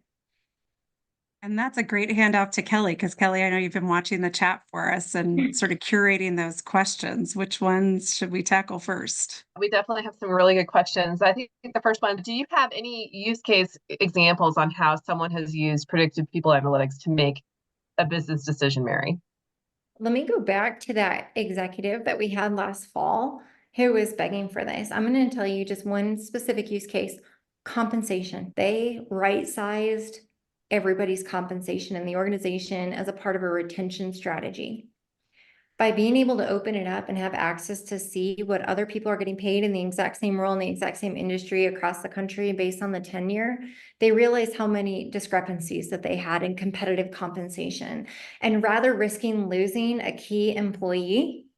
And that's a great handoff to Kelly, because Kelly, I know you've been watching the chat for us and sort of curating those questions. Which ones should we tackle first? We definitely have some really good questions. I think the first one, do you have any use case examples on how someone has used predictive people analytics to make a business decision, Mary? Let me go back to that executive that we had last fall who was begging for this. I'm going to tell you just one specific use case, compensation. They right-sized everybody's compensation in the organization as a part of a retention strategy. By being able to open it up and have access to see what other people are getting paid in the exact same role in the exact same industry across the country based on the tenure, they realized how many discrepancies that they had in competitive compensation. And rather risking losing a key employee,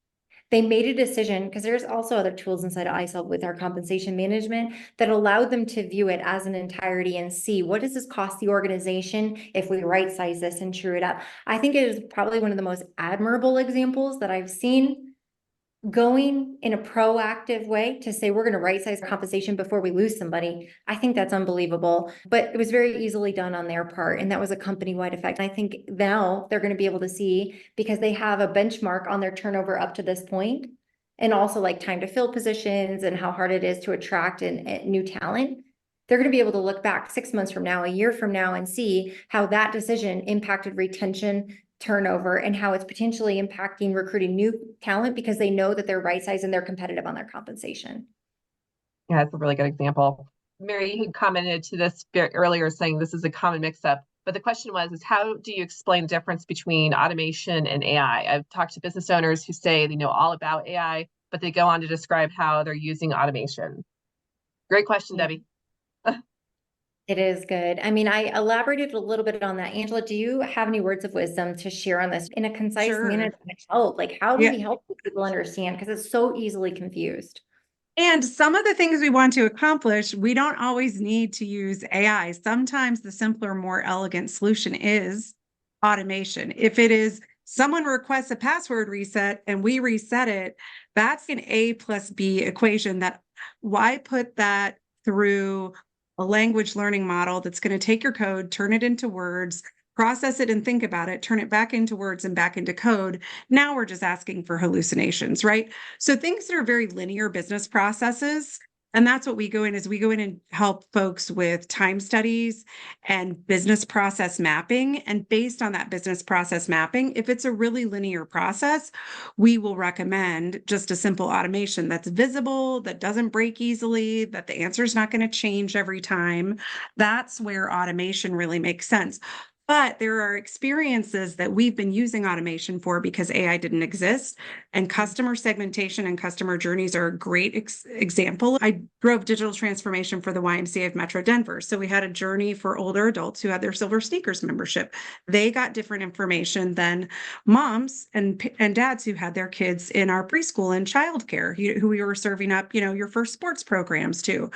they made a decision, because there's also other tools inside of iSolve with our compensation management that allowed them to view it as an entirety and see what does this cost the organization if we right size this and true it up. I think it is probably one of the most admirable examples that I've seen going in a proactive way to say we're going to right size compensation before we lose somebody. I think that's unbelievable, but it was very easily done on their part. And that was a company-wide effect. And I think now they're going to be able to see, because they have a benchmark on their turnover up to this point, and also like time to fill positions and how hard it is to attract and new talent. They're going to be able to look back 6 months from now, a year from now, and see how that decision impacted retention, turnover, and how it's potentially impacting recruiting new talent because they know that they're right sized and they're competitive on their compensation. Yeah, that's a really good example. Mary, you had commented to this earlier saying this is a common mix-up, but the question is how do you explain the difference between automation and AI? I've talked to business owners who say they know all about AI, but they go on to describe how they're using automation. Great question, Yeah. Debbie. It is good. I mean, I elaborated a little bit on that. Angela, do you have any words of wisdom to share on this in a concise manner Sure. to help? Like, how do Yeah. we help people understand? Because it's so easily confused. And some of the things we want to accomplish, we don't always need to use AI. Sometimes the simpler, more elegant solution is automation. If it is someone requests a password reset and we reset it, that's an A plus B equation. That why put that through a language learning model that's going to take your code, turn it into words, process it and think about it, turn it back into words and back into code. Now we're just asking for hallucinations, right? So things that are very linear business processes, and that's what we go in is we go in and help folks with time studies and business process mapping. And based on that business process mapping, if it's a really linear process, we will recommend just a simple automation that's visible, that doesn't break easily, that the answer is not going to change every time. That's where automation really makes sense. But there are experiences that we've been using automation for because AI didn't exist. And customer segmentation and customer journeys are a great example. I drove digital transformation for the YMCA of Metro Denver. So we had a journey for older adults who had their Silver Sneakers membership. They got different information than moms and dads who had their kids in our preschool and childcare, who we were serving up, your first sports programs to.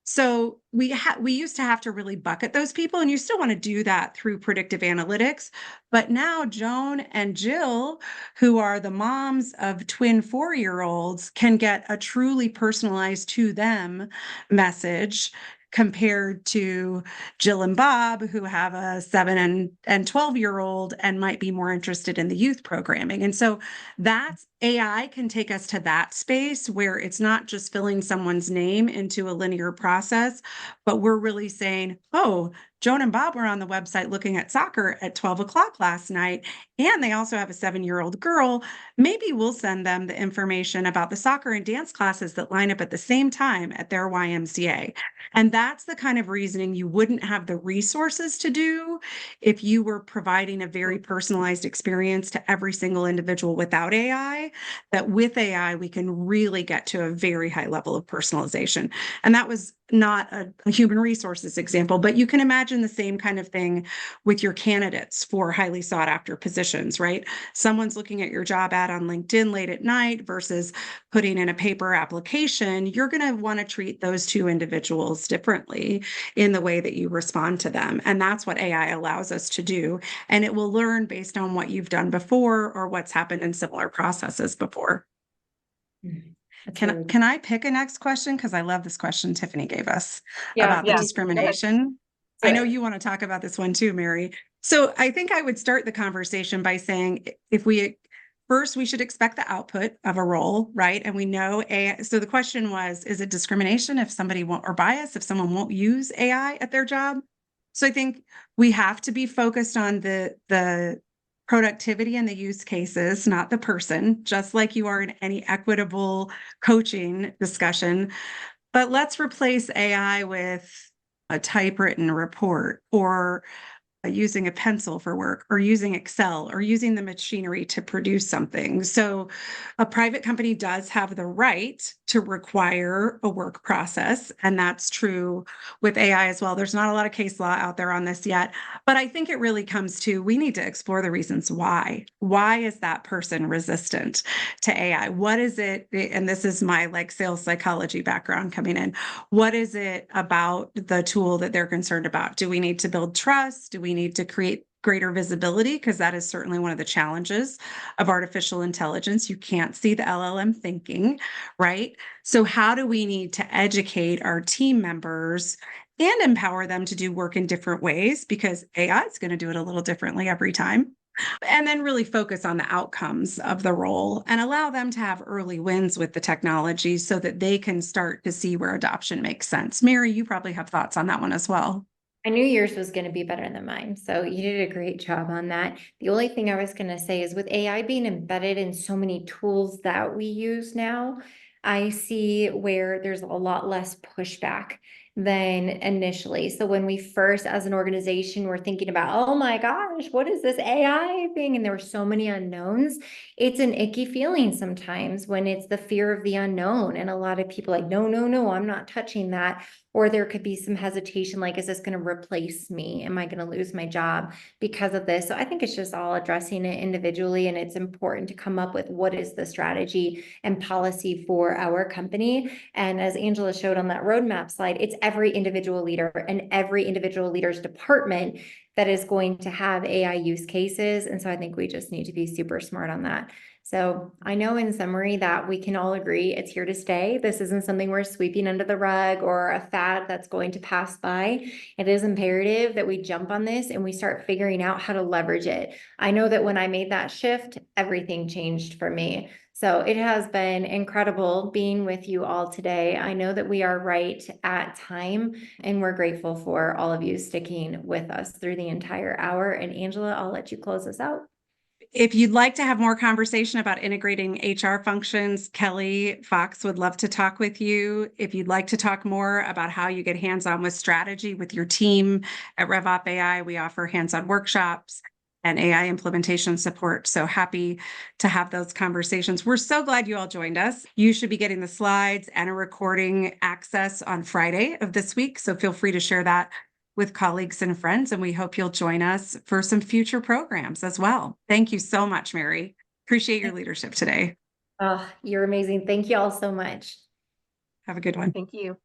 So we used to have to really bucket those people, and you still want to do that through predictive analytics. But now Joan and Jill, who are the moms of twin 4-year-olds, can get a truly personalized to them message compared to Jill and Bob, who have a 7 and 12-year-old and might be more interested in the youth programming. And so that's AI can take us to that space where it's not just filling someone's name into a linear process, but we're really saying, oh, Joan and Bob were on the website looking at soccer at 12 o'clock last night, and they also have a 7-year-old girl. Maybe we'll send them the information about the soccer and dance classes that line up at the same time at their YMCA. And that's the kind of reasoning you wouldn't have the resources to do if you were providing a very personalized experience to every single individual without AI. That with AI, we can really get to a very high level of personalization. And that was not a human resources example, but you can imagine the same kind of thing with your candidates for highly sought after positions, right? Someone's looking at your job ad on LinkedIn late at night versus putting in a paper application. You're going to want to treat those two individuals differently in the way that you respond to them. And that's what AI allows us to do. And it will learn based on what you've done before or what's happened in similar processes before. Can I pick a next question? Because I love this question Tiffany gave us about the discrimination. I know you want to talk about this one too, Mary. So I think I would start the conversation by saying first, we should expect the output of a role, right? And we know AI. So the question was, is it discrimination if somebody won't, or bias if someone won't use AI at their job? So I think we have to be focused on the productivity and the use cases, not the person, just like you are in any equitable coaching discussion. But let's replace AI with a typewritten report or using a pencil for work or using Excel or using the machinery to produce something. So a private company does have the right to require a work process. And that's true with AI as well. There's not a lot of case law out there on this yet, but I think it really comes to, we need to explore the reasons why. Why is that person resistant to AI? What is it? And this is my sales psychology background coming in. What is it about the tool that they're concerned about? Do we need to build trust? Do we need to create greater visibility? Because that is certainly one of the challenges of artificial intelligence. You can't see the LLM thinking, right? So how do we need to educate our team members and empower them to do work in different ways? Because AI is going to do it a little differently every time. And then really focus on the outcomes of the role and allow them to have early wins with the technology so that they can start to see where adoption makes sense. Mary, you probably have thoughts on that one as well. I knew yours was going to be better than mine. So you did a great job on that. The only thing I was going to say is with AI being embedded in so many tools that we use now, I see where there's a lot less pushback. than initially. So when we first, as an organization, were thinking about, oh my gosh, what is this AI thing? And there were so many unknowns. It's an icky feeling sometimes when it's the fear of the unknown. And a lot of people like, no, no, no, I'm not touching that. Or there could be some hesitation, like, is this going to replace me? Am I going to lose my job because of this? So I think it's just all addressing it individually. And it's important to come up with what is the strategy and policy for our company. And as Angela showed on that roadmap slide, it's every individual leader and every individual leader's department that is going to have AI use cases. And so I think we just need to be super smart on that. So I know in summary that we can all agree it's here to stay. This isn't something we're sweeping under the rug or a fad that's going to pass by. It is imperative that we jump on this and we start figuring out how to leverage it. I know that when I made that shift, everything changed for me. So it has been incredible being with you all today. I know that we are right at time, and we're grateful for all of you sticking with us through the entire hour. And Angela, I'll let you close us out. If you'd like to have more conversation about integrating HR functions, Kelly Fox would love to talk with you. If you'd like to talk more about how you get hands-on with strategy with your team at RevOppAI, we offer hands-on workshops and AI implementation support. So happy to have those conversations. We're so glad you all joined us. You should be getting the slides and a recording access on Friday of this week. So feel free to share that with colleagues and friends, and we hope you'll join us for some future programs as well. Thank you so much, Mary. Appreciate your leadership today. Oh, you're amazing. Thank you all so much. Have a good one. Thank you.